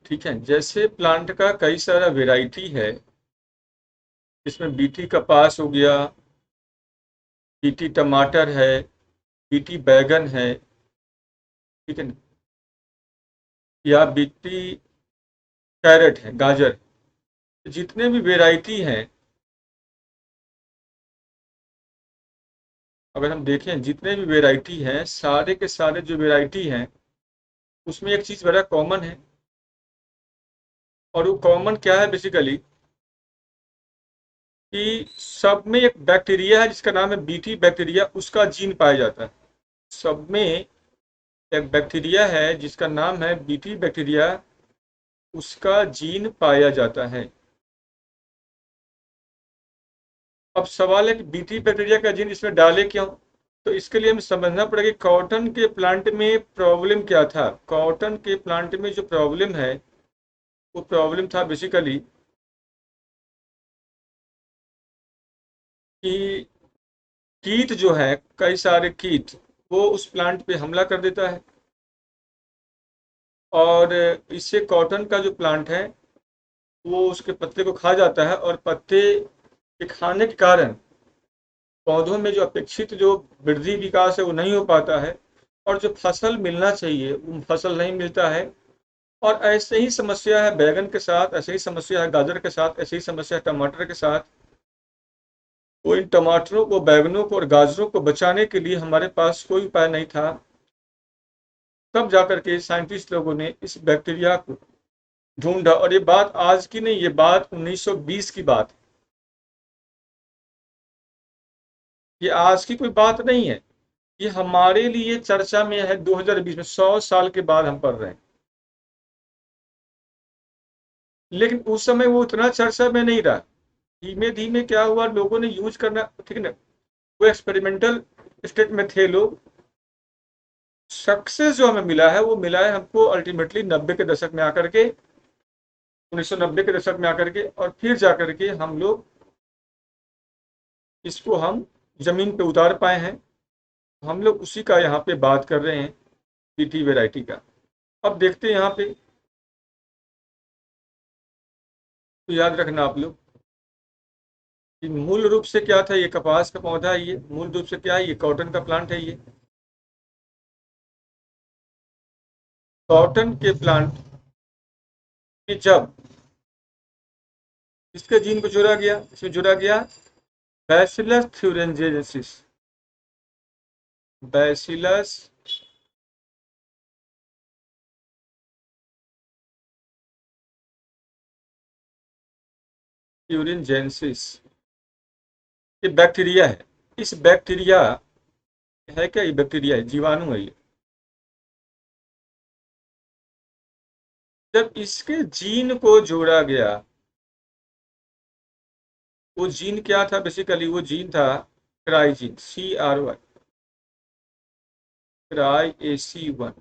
ठीक है। जैसे प्लांट का कई सारा वेराइटी है, इसमें बीटी कपास हो गया, बीटी टमाटर है, बीटी बैगन है, ठीक है ना, या बीटी कैरेट है, गाजर। जितने भी वेराइटी हैं, अगर हम देखें जितने भी वेराइटी हैं, सारे के सारे जो वेराइटी हैं, उसमें एक चीज़ बड़ा कॉमन है। और वो कॉमन क्या है बेसिकली, कि सब में एक बैक्टीरिया है जिसका नाम है बीटी बैक्टीरिया, उसका जीन पाया जाता है। सब में एक बैक्टीरिया है जिसका नाम है बीटी बैक्टीरिया, उसका जीन पाया जाता है। अब सवाल है कि बीटी बैक्टीरिया का जीन इसमें डाले क्यों? तो इसके लिए हमें समझना पड़ेगा कि कॉटन के प्लांट में प्रॉब्लम क्या था। कॉटन के प्लांट में जो प्रॉब्लम है, वो प्रॉब्लम था बेसिकली कि कीट जो है, कई सारे कीट, वो उस प्लांट पे हमला कर देता है। और इससे कॉटन का जो प्लांट है, वो उसके पत्ते को खा जाता है, और पत्ते के खाने के कारण पौधों में जो अपेक्षित जो वृद्धि विकास है वो नहीं हो पाता है, और जो फसल मिलना चाहिए वो फसल नहीं मिलता है। और ऐसे ही समस्या है बैगन के साथ, ऐसे ही समस्या है गाजर के साथ, ऐसे ही समस्या है टमाटर के साथ। तो इन टमाटरों को, बैगनों को और गाजरों को बचाने के लिए हमारे पास कोई उपाय नहीं था। तब जाकर के साइंटिस्ट लोगों ने इस बैक्टीरिया को ढूंढा। और ये बात आज की नहीं, ये बात 1920 की बात है। ये आज की कोई बात नहीं है। ये हमारे लिए चर्चा में है 2020 में, 100 साल के बाद हम पढ़ रहे हैं। लेकिन उस समय वो उतना चर्चा में नहीं रहा। धीमे धीमे क्या हुआ, लोगों ने यूज करना, ठीक है ना, वो एक्सपेरिमेंटल स्टेट में थे लोग। सक्सेस जो हमें मिला है, वो मिला है हमको अल्टीमेटली 90 के दशक में आकर के, 1990 के दशक में आकर के। और फिर जाकर के हम लोग इसको हम जमीन पे उतार पाए हैं। हम लोग उसी का यहाँ पे बात कर रहे हैं, पीटी वेराइटी का। अब देखते हैं यहाँ पे, तो याद रखना आप लोग कि मूल रूप से क्या था। ये कपास का पौधा है, ये मूल रूप से क्या है, ये कॉटन का प्लांट है। ये कॉटन के प्लांट में जब इसके जीन को जोड़ा गया, इसमें जोड़ा गया बैसिलस थ्यूरेंजेंसिस, बैसिलस थ्यूरेंजेंसिस, ये बैक्टीरिया है। इस बैक्टीरिया है क्या, ये बैक्टीरिया है, जीवाणु है ये। जब इसके जीन को जोड़ा गया, वो जीन क्या था बेसिकली, वो जीन था क्राइजीन, CRY, क्राई AC1,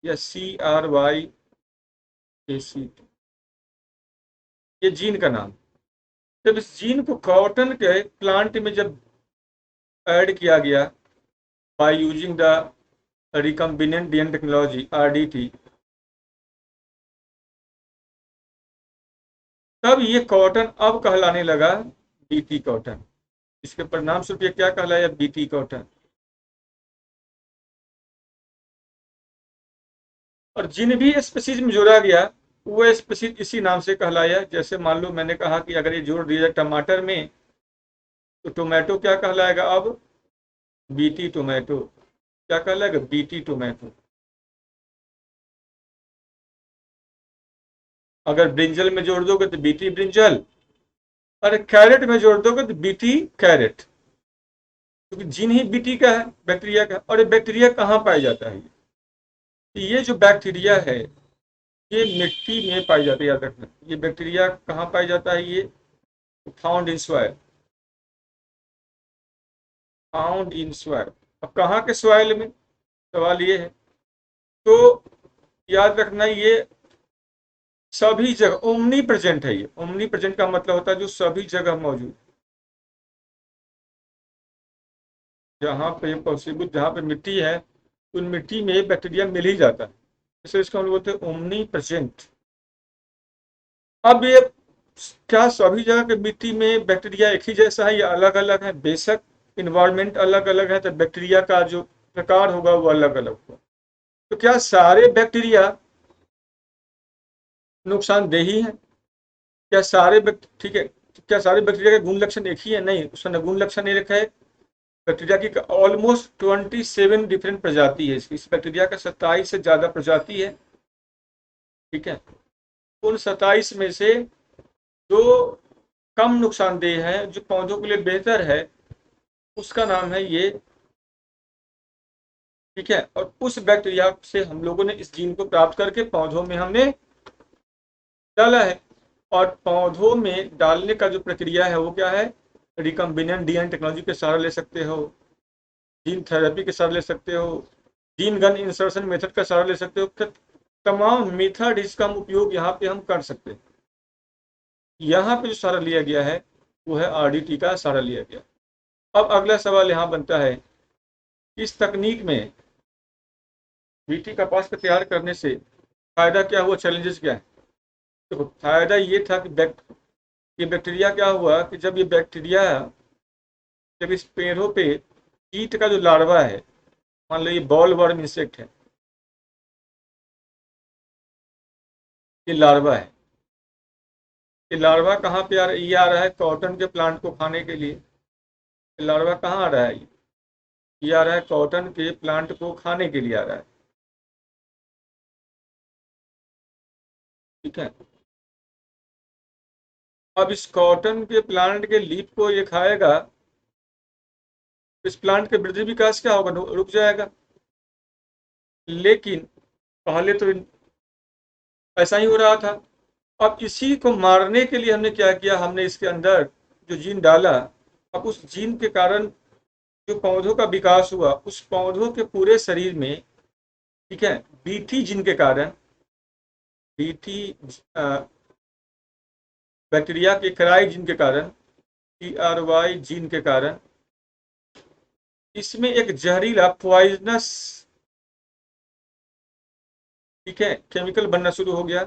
या CRY AC2, ये जीन का नाम। जब इस जीन को कॉटन के प्लांट में जब ऐड किया गया by using the recombinant DNA technology, RDT, तब ये कॉटन अब कहलाने लगा बीटी कॉटन। इसके परिणाम स्वरूप ये क्या कहलाया, बीटी कॉटन। और जिन भी स्पीसीज में जोड़ा गया, वो स्पीसीज इसी नाम से कहलाया। जैसे मान लो मैंने कहा कि अगर ये जोड़ दिया जाए टमाटर में, तो टोमेटो क्या कहलाएगा अब, बीटी टोमेटो। क्या कहलाएगा, बीटी टोमेटो। अगर ब्रिंजल में जोड़ दोगे तो बीटी ब्रिंजल। और कैरेट में जोड़ दोगे तो बीटी कैरेट, क्योंकि जीन ही बीटी का है, बैक्टीरिया का। और ये बैक्टीरिया कहाँ पाया जाता है, ये जो बैक्टीरिया है, ये मिट्टी में पाई जाती है, याद रखना। ये बैक्टीरिया कहाँ पाया जाता है, ये found in soil, found in soil. अब कहाँ के सॉइल में, सवाल ये है। तो याद रखना, ये सभी जगह ओमनी प्रेजेंट है। ये ओमनी प्रेजेंट का मतलब होता है जो सभी जगह मौजूद, जहाँ पे पॉसिबल, जहाँ पे मिट्टी है, उन मिट्टी में बैक्टीरिया मिल ही जाता है। इसे इसको हम बोलते हैं ओमनी प्रेजेंट। अब ये क्या सभी जगह की मिट्टी में बैक्टीरिया एक ही जैसा है या अलग अलग है? बेशक इन्वायरमेंट अलग अलग है तो बैक्टीरिया का जो प्रकार होगा वो अलग अलग होगा। तो क्या सारे बैक्टीरिया नुकसानदेही हैं? क्या सारे ठीक है, क्या सारे बैक्टीरिया के गुण लक्षण एक ही है? नहीं, उसका गुण लक्षण नहीं रखा है। बैक्टीरिया की ऑलमोस्ट 27 डिफरेंट प्रजाति है। इस बैक्टीरिया का 27 से ज्यादा प्रजाति है। ठीक है, उन 27 में से जो कम नुकसानदेह है, जो पौधों के लिए बेहतर है, उसका नाम है ये। ठीक है, और उस बैक्टीरिया से हम लोगों ने इस जीन को प्राप्त करके पौधों में हमने डाला है। और पौधों में डालने का जो प्रक्रिया है वो क्या है? रिकम्बिनेंट डीएनए टेक्नोलॉजी के सहारा ले सकते हो, जीन थेरेपी के सहारा ले सकते हो, जीन गन इंसर्शन मेथड का सहारा ले सकते हो। तमाम मेथड इसका हम उपयोग यहाँ पे हम कर सकते हैं। यहाँ पे जो सहारा लिया गया है वो है आरडीटी का सहारा लिया गया। अब अगला सवाल यहाँ बनता है, इस तकनीक में बीटी कपास को तैयार करने से फायदा क्या हुआ, चैलेंजेस क्या है? तो फायदा ये था कि ये बैक्टीरिया क्या हुआ कि जब ये बैक्टीरिया, जब इस पेड़ों पे कीट का जो लार्वा है, मान लो ये बॉल वर्म इंसेक्ट है, ये लार्वा है। ये लार्वा कहाँ पे ये आ रहा है कॉटन के प्लांट को खाने के लिए। ये लार्वा कहाँ आ रहा है? ये आ रहा है कॉटन के प्लांट को खाने के लिए आ रहा है। ठीक है, अब इस कॉटन के प्लांट के लीफ को ये खाएगा, इस प्लांट के वृद्धि विकास क्या होगा? रुक जाएगा। लेकिन पहले तो ऐसा ही हो रहा था। अब इसी को मारने के लिए हमने क्या किया, हमने इसके अंदर जो जीन डाला। अब उस जीन के कारण जो पौधों का विकास हुआ, उस पौधों के पूरे शरीर में, ठीक है, बीटी जीन के कारण, बीटी बैक्टीरिया के क्राई जीन के कारण, TRY जीन के कारण इसमें एक जहरीला पॉइजनस, ठीक है, केमिकल बनना शुरू हो गया।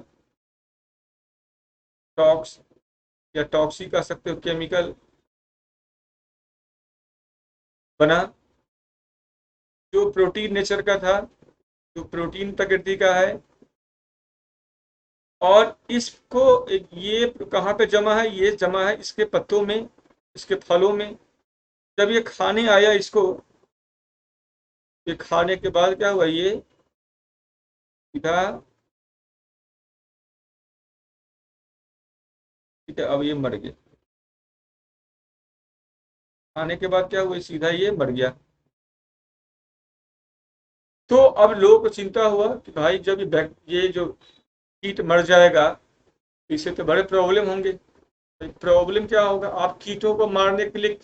टॉक्स या टॉक्सी कह सकते हो, केमिकल बना जो प्रोटीन नेचर का था, जो प्रोटीन प्रकृति का है। और इसको ये कहाँ पे जमा है? ये जमा है इसके पत्तों में, इसके फलों में। जब ये खाने आया इसको, ये खाने के बाद क्या हुआ, ये सीधा, ठीक है, अब ये मर गया। खाने के बाद क्या हुआ, सीधा ये मर गया। तो अब लोगों को चिंता हुआ कि भाई जब ये जो कीट मर जाएगा, इससे तो बड़े प्रॉब्लम होंगे। प्रॉब्लम क्या होगा? आप कीटों को मारने के लिए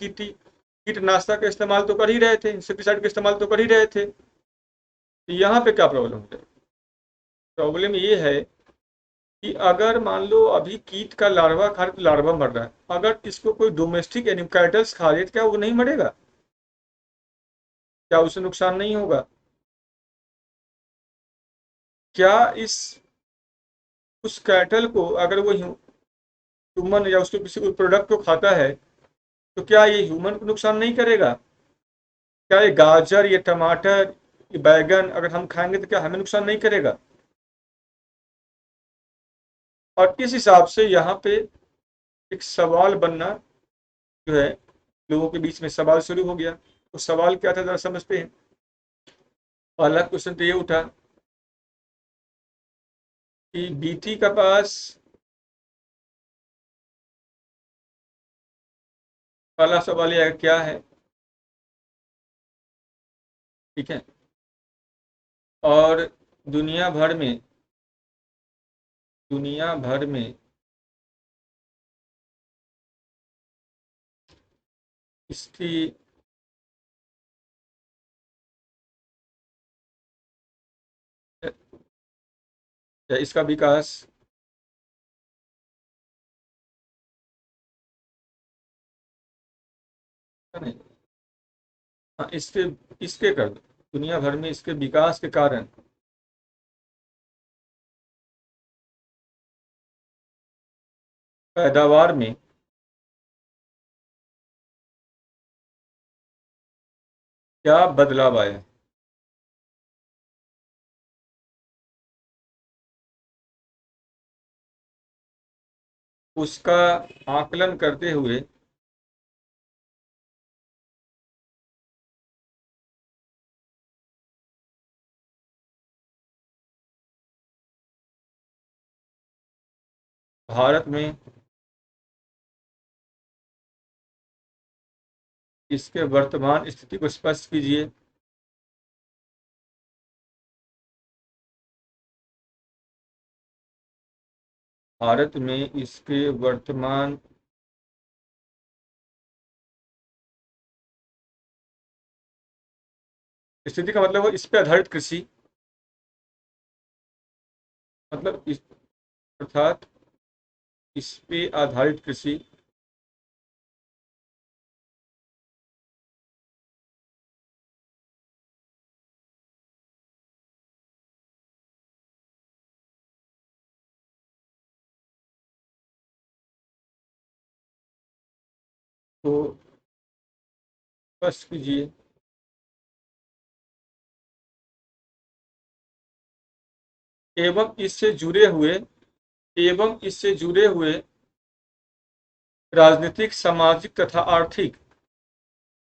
कीटनाशक का इस्तेमाल तो कर ही रहे थे, इंसेक्टिसाइड का इस्तेमाल तो कर ही रहे थे। तो यहाँ पे क्या प्रॉब्लम है? प्रॉब्लम ये है कि अगर मान लो अभी कीट का लार्वा खा, लार्वा मर रहा है, अगर इसको कोई डोमेस्टिक एनिमल खा ले तो क्या वो नहीं मरेगा? क्या उसे नुकसान नहीं होगा? क्या इस उस कैटल को अगर वो ह्यूमन या उसके किसी प्रोडक्ट को खाता है तो क्या ये ह्यूमन को नुकसान नहीं करेगा? क्या ये गाजर, ये टमाटर, ये बैगन अगर हम खाएंगे तो क्या हमें नुकसान नहीं करेगा? और इस हिसाब से यहाँ पे एक सवाल बनना जो है, लोगों के बीच में सवाल शुरू हो गया। तो सवाल क्या था, जरा समझते हैं। पहला क्वेश्चन तो ये उठा कि बीटी का पास, पहला सवाल यह क्या है? ठीक है, और दुनिया भर में, दुनिया भर में इसकी, या इसका विकास, नहीं, हाँ, इसके इसके कर दो, दुनिया भर में इसके विकास के कारण पैदावार में क्या बदलाव आया? उसका आकलन करते हुए भारत में इसके वर्तमान स्थिति को स्पष्ट कीजिए। भारत में इसके वर्तमान स्थिति का मतलब हो इस पे आधारित कृषि, मतलब इस अर्थात इस पे आधारित कृषि को स्पष्ट कीजिए। एवं इससे जुड़े हुए एवं इससे जुड़े हुए राजनीतिक, सामाजिक तथा आर्थिक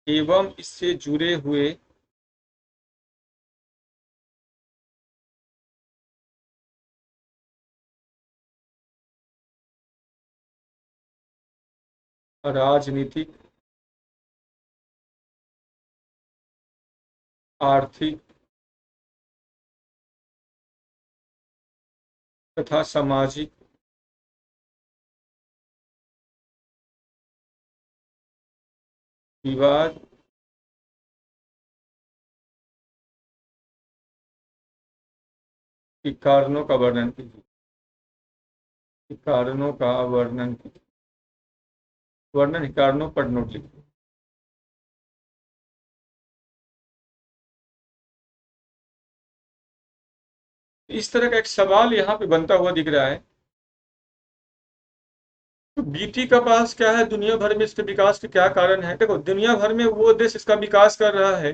एवं इससे जुड़े हुए राजनीतिक, आर्थिक तथा सामाजिक विवाद के कारणों का वर्णन कीजिए। के कारणों का वर्णन कीजिए। वर्णन कारणों पर नोट लिखिए। इस तरह का एक सवाल यहाँ पे बनता हुआ दिख रहा है। तो बीटी का पास क्या है, दुनिया भर में इसके विकास के क्या कारण है? देखो, दुनिया भर में वो देश इसका विकास कर रहा है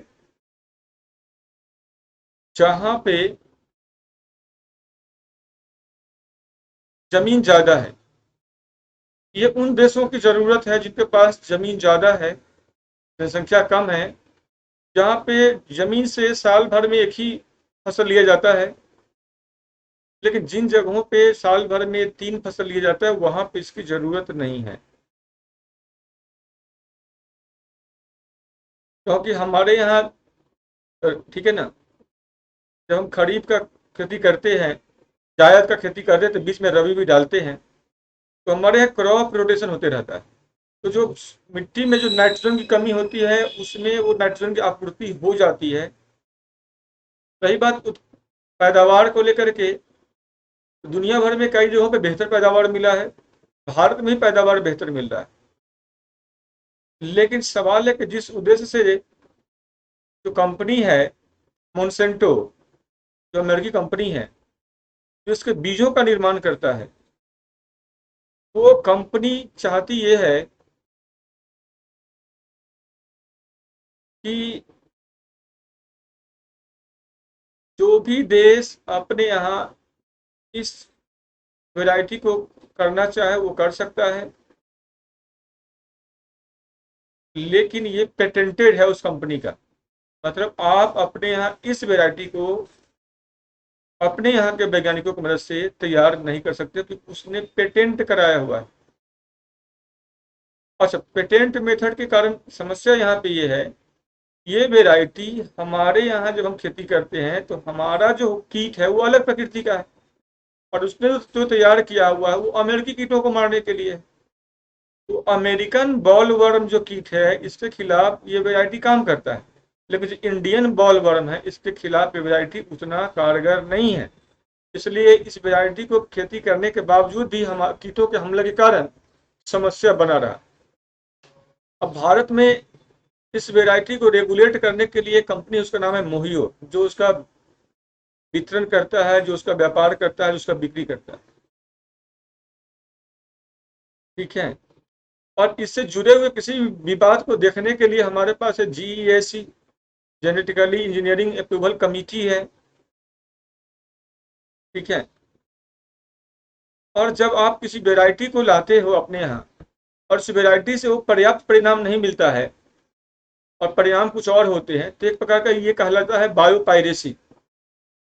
जहां पे जमीन ज्यादा है। ये उन देशों की जरूरत है जिनके पास जमीन ज्यादा है, जनसंख्या कम है, जहाँ पे जमीन से साल भर में एक ही फसल लिया जाता है। लेकिन जिन जगहों पे साल भर में 3 फसल लिया जाता है वहां पे इसकी जरूरत नहीं है। क्योंकि हमारे यहाँ ठीक है ना, जब हम खरीफ का खेती करते हैं, जायद का खेती करते हैं, तो बीच में रबी भी डालते हैं। तो हमारे यहाँ क्रॉप रोटेशन होते रहता है। तो जो मिट्टी में जो नाइट्रोजन की कमी होती है उसमें वो नाइट्रोजन की आपूर्ति हो जाती है। रही बात पैदावार को लेकर के, दुनिया भर में कई जगहों पे बेहतर पैदावार मिला है, भारत में ही पैदावार बेहतर मिल रहा है। लेकिन सवाल है कि जिस उद्देश्य से जो कंपनी है मोनसेंटो, जो अमेरिकी कंपनी है, जो इसके बीजों का निर्माण करता है, वो कंपनी चाहती ये है कि जो भी देश अपने यहाँ इस वैरायटी को करना चाहे वो कर सकता है, लेकिन ये पेटेंटेड है उस कंपनी का। मतलब आप अपने यहाँ इस वैरायटी को अपने यहाँ के वैज्ञानिकों की मदद से तैयार नहीं कर सकते, क्योंकि उसने पेटेंट कराया हुआ है। अच्छा, पेटेंट मेथड के कारण समस्या यहाँ पे ये है, ये वैरायटी हमारे यहाँ जब हम खेती करते हैं तो हमारा जो कीट है वो अलग प्रकृति का है, और उसने जो तैयार किया हुआ है वो अमेरिकी कीटों को मारने के लिए है। तो अमेरिकन बॉल वर्म जो कीट है इसके खिलाफ ये वैरायटी काम करता है, लेकिन जो इंडियन बॉल वर्म है इसके खिलाफ ये वैरायटी उतना कारगर नहीं है। इसलिए इस वैरायटी को खेती करने के बावजूद भी हम कीटों के हमले के कारण समस्या बना रहा। अब भारत में इस वैरायटी को रेगुलेट करने के लिए कंपनी, उसका नाम है मोहियो, जो उसका वितरण करता है, जो उसका व्यापार करता है, जो उसका बिक्री करता है। ठीक है। और इससे जुड़े हुए किसी विवाद को देखने के लिए हमारे पास है GEAC, genetically engineering approval committee है। ठीक है। और जब आप किसी वेराइटी को लाते हो अपने यहाँ और उस वेराइटी से वो पर्याप्त परिणाम नहीं मिलता है और परिणाम कुछ और होते हैं, तो एक प्रकार का ये कहलाता है बायोपायरेसी।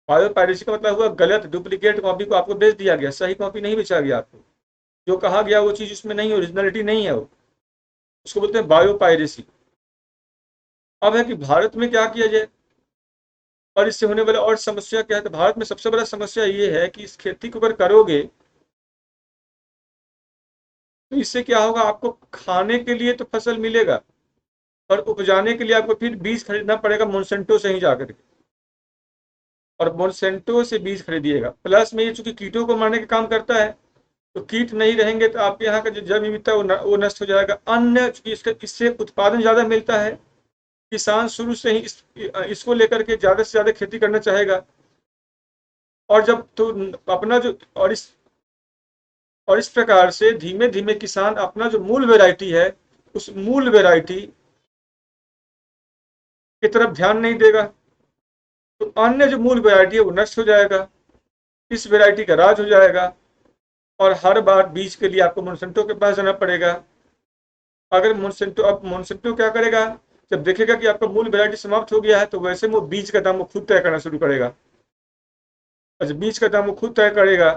बायोपायरेसी का मतलब हुआ गलत डुप्लीकेट कॉपी को आपको बेच दिया गया, सही कॉपी नहीं बेचा गया आपको। जो कहा गया वो चीज़ उसमें नहीं है, ओरिजिनलिटी नहीं है वो, उसको बोलते हैं बायोपायरेसी। अब है कि भारत में क्या किया जाए और इससे होने वाला और समस्या क्या है, तो भारत में सबसे बड़ा समस्या ये है कि इस खेती को अगर करोगे तो इससे क्या होगा, आपको खाने के लिए तो फसल मिलेगा और उपजाने के लिए आपको फिर बीज खरीदना पड़ेगा मोनसेंटो से ही जाकर के, और मोनसेंटो से बीज खरीदिएगा। प्लस में ये चूंकि कीटों को मारने का काम करता है, तो कीट नहीं रहेंगे तो आपके यहाँ का जो जैव विविधता है वो नष्ट हो जाएगा। अन्य चूंकि इससे उत्पादन ज़्यादा मिलता है, किसान शुरू से ही इसको लेकर के ज़्यादा से ज़्यादा खेती करना चाहेगा। और जब तो अपना जो और इस प्रकार से धीमे धीमे किसान अपना जो मूल वैरायटी है उस मूल वैरायटी की तरफ ध्यान नहीं देगा, तो अन्य जो मूल वैरायटी है वो नष्ट हो जाएगा, इस वैरायटी का राज हो जाएगा और हर बार बीज के लिए आपको मोनसेंटो के पास जाना पड़ेगा। अगर मोनसेंटो अब मोनसेंटो क्या करेगा, जब देखेगा कि आपका मूल वैरायटी समाप्त हो गया है तो वैसे में वो बीज का दाम वो खुद तय करना शुरू करेगा, और जब बीज का दाम वो खुद तय करेगा,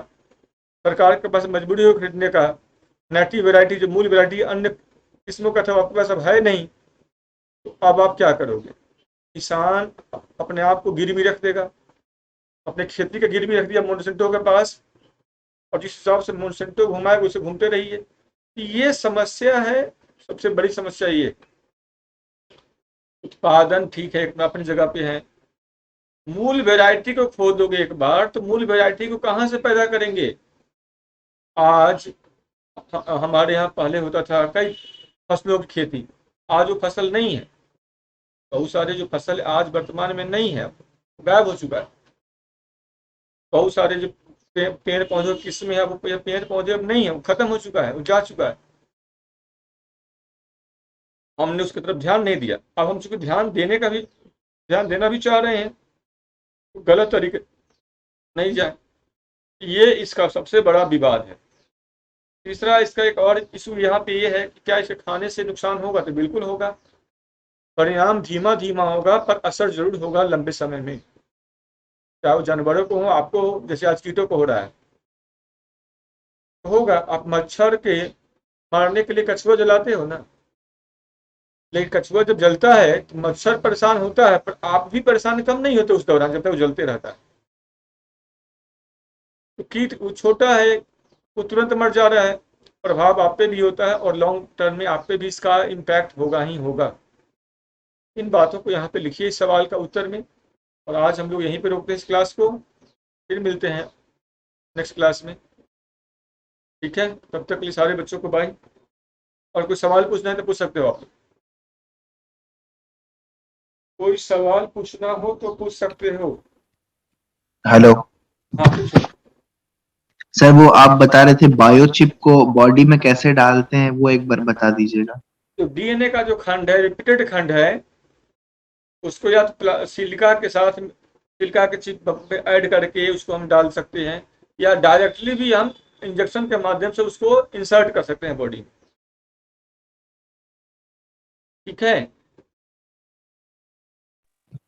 सरकार के पास मजबूरी हो खरीदने का। नेटिव वैरायटी जो मूल वैरायटी अन्य किस्मों का था वो आपके पास अब है नहीं, तो अब आप क्या करोगे? किसान अपने आप को गिरवी रख देगा, अपने खेती का गिरवी रख दिया मोनसेंटो के पास, और जिस हिसाब से मोनसेंटो घुमाएगा उसे घूमते रहिए। ये समस्या है, सबसे बड़ी समस्या ये। उत्पादन ठीक है अपनी जगह पे है, मूल वैरायटी को खो दोगे एक बार तो मूल वैरायटी को कहाँ से पैदा करेंगे? आज हमारे यहाँ पहले होता था कई फसलों की खेती, आज वो फसल नहीं है। बहुत सारे जो फसल आज वर्तमान में नहीं है, गायब हो चुका है। बहुत सारे जो पेड़ पौधों की किस्में है वो पेड़ पौधे अब नहीं है, वो खत्म हो चुका है, वो जा चुका है। हमने उसकी तरफ ध्यान नहीं दिया। अब हम चूंकि ध्यान देना भी चाह रहे हैं तो गलत तरीके नहीं जाए, ये इसका सबसे बड़ा विवाद है। तीसरा इसका एक और इशू यहाँ पे ये है कि क्या इसे खाने से नुकसान होगा, तो बिल्कुल होगा। परिणाम धीमा धीमा होगा पर असर जरूर होगा लंबे समय में, चाहे वो जानवरों को हो, आपको हो, जैसे आज कीटों को हो रहा है तो होगा। आप मच्छर के मारने के लिए कछुआ जलाते हो ना, लेकिन कछुआ जब जलता है तो मच्छर परेशान होता है, पर आप भी परेशान कम नहीं होते उस दौरान जब तक वो जलते रहता है। तो कीट वो छोटा है, वो तुरंत मर जा रहा है, प्रभाव आप पे भी होता है और लॉन्ग टर्म में आप पे भी इसका इम्पैक्ट होगा ही होगा। इन बातों को यहाँ पे लिखिए इस सवाल का उत्तर में। और आज हम लोग यहीं पे रोकते हैं इस क्लास को, फिर मिलते हैं नेक्स्ट क्लास में। ठीक है, तब तक के लिए सारे बच्चों को बाय। और कोई सवाल पूछना है तो पूछ सकते हो आप। कोई सवाल पूछना हो तो पूछ सकते हो। हेलो हाँ पूछो। सर, वो आप बता रहे थे बायोचिप को बॉडी में कैसे डालते हैं, वो एक बार बता दीजिएगा। तो डीएनए का जो खंड है, रिपीटेड खंड है, उसको या तो सिलिका के साथ सिलिका के चिप पे ऐड करके उसको हम डाल सकते हैं, या डायरेक्टली भी हम इंजेक्शन के माध्यम से उसको इंसर्ट कर सकते हैं बॉडी में। ठीक है।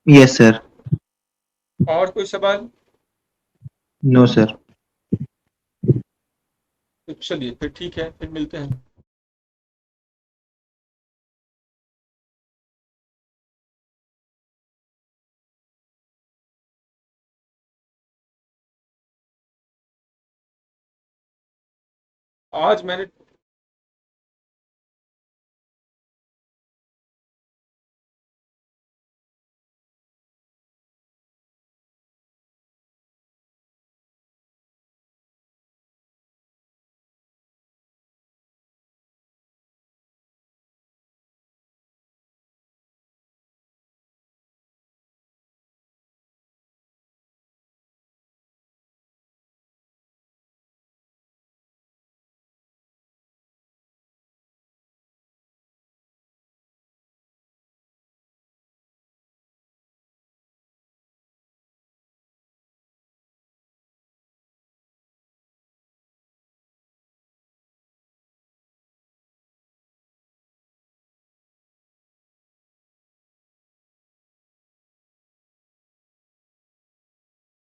Yes sir. और कोई सवाल? No sir. तो चलिए फिर ठीक है, फिर मिलते हैं। आज मैंने